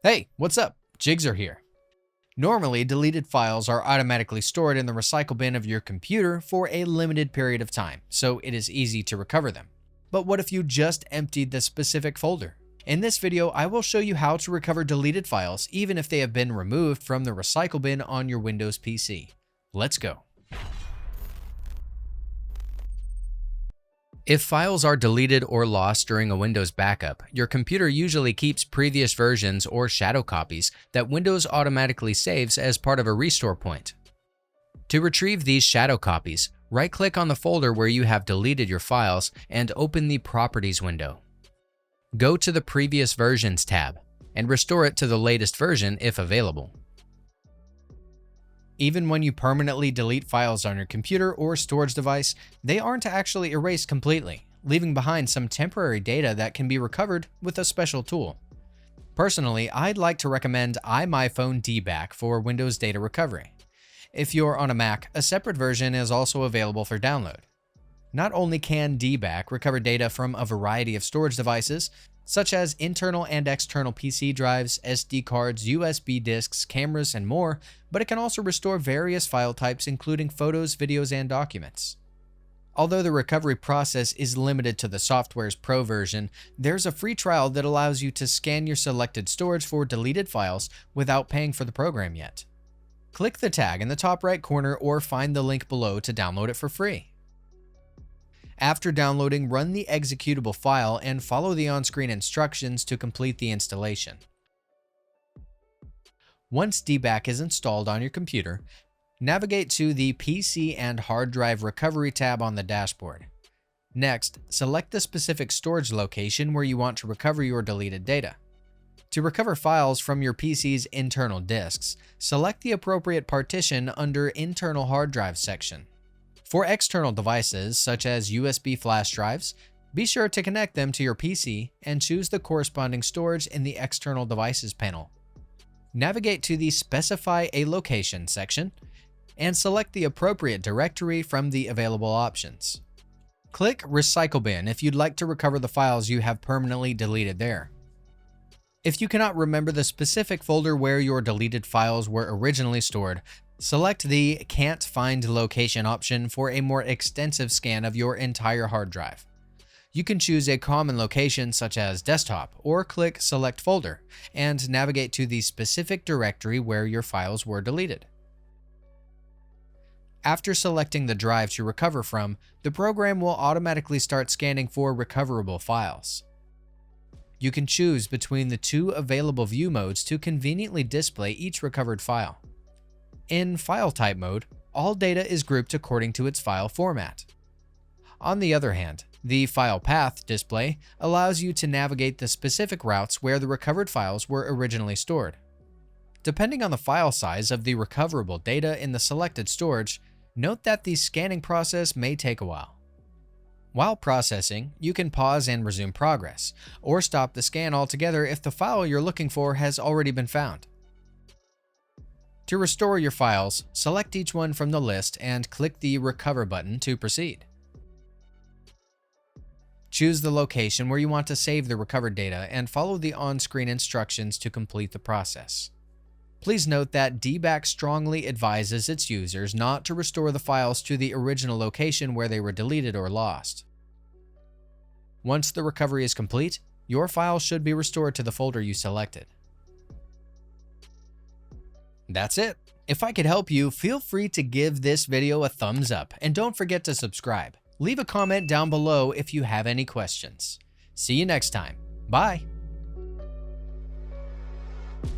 Hey, what's up? Jigxor here. Normally, deleted files are automatically stored in the recycle bin of your computer for a limited period of time, so it is easy to recover them. But what if you just emptied the specific folder? In this video, I will show you how to recover deleted files even if they have been removed from the recycle bin on your Windows PC. Let's go. If files are deleted or lost during a Windows backup, your computer usually keeps previous versions or shadow copies that Windows automatically saves as part of a restore point. To retrieve these shadow copies, right-click on the folder where you have deleted your files and open the Properties window. Go to the Previous Versions tab and restore it to the latest version if available. Even when you permanently delete files on your computer or storage device, they aren't actually erased completely, leaving behind some temporary data that can be recovered with a special tool. Personally, I'd like to recommend iMyFone DBack for Windows data recovery. If you're on a Mac, a separate version is also available for download. Not only can DBack recover data from a variety of storage devices, such as internal and external PC drives, SD cards, USB disks, cameras, and more, but it can also restore various file types including photos, videos, and documents. Although the recovery process is limited to the software's Pro version, there's a free trial that allows you to scan your selected storage for deleted files without paying for the program yet. Click the tag in the top right corner or find the link below to download it for free. After downloading, run the executable file and follow the on-screen instructions to complete the installation. Once DBack is installed on your computer, navigate to the PC and Hard Drive Recovery tab on the dashboard. Next, select the specific storage location where you want to recover your deleted data. To recover files from your PC's internal disks, select the appropriate partition under Internal Hard Drive section. For external devices, such as USB flash drives, be sure to connect them to your PC and choose the corresponding storage in the External Devices panel. Navigate to the Specify a Location section and select the appropriate directory from the available options. Click Recycle Bin if you'd like to recover the files you have permanently deleted there. If you cannot remember the specific folder where your deleted files were originally stored, select the Can't Find Location option for a more extensive scan of your entire hard drive. You can choose a common location such as desktop or click Select Folder and navigate to the specific directory where your files were deleted. After selecting the drive to recover from, the program will automatically start scanning for recoverable files. You can choose between the two available view modes to conveniently display each recovered file. In File Type mode, all data is grouped according to its file format. On the other hand, the File Path display allows you to navigate the specific routes where the recovered files were originally stored. Depending on the file size of the recoverable data in the selected storage, note that the scanning process may take a while. While processing, you can pause and resume progress, or stop the scan altogether if the file you're looking for has already been found. To restore your files, select each one from the list and click the Recover button to proceed. Choose the location where you want to save the recovered data and follow the on-screen instructions to complete the process. Please note that DBack strongly advises its users not to restore the files to the original location where they were deleted or lost. Once the recovery is complete, your files should be restored to the folder you selected. That's it. If I could help you, feel free to give this video a thumbs up and don't forget to subscribe. Leave a comment down below if you have any questions. See you next time. Bye.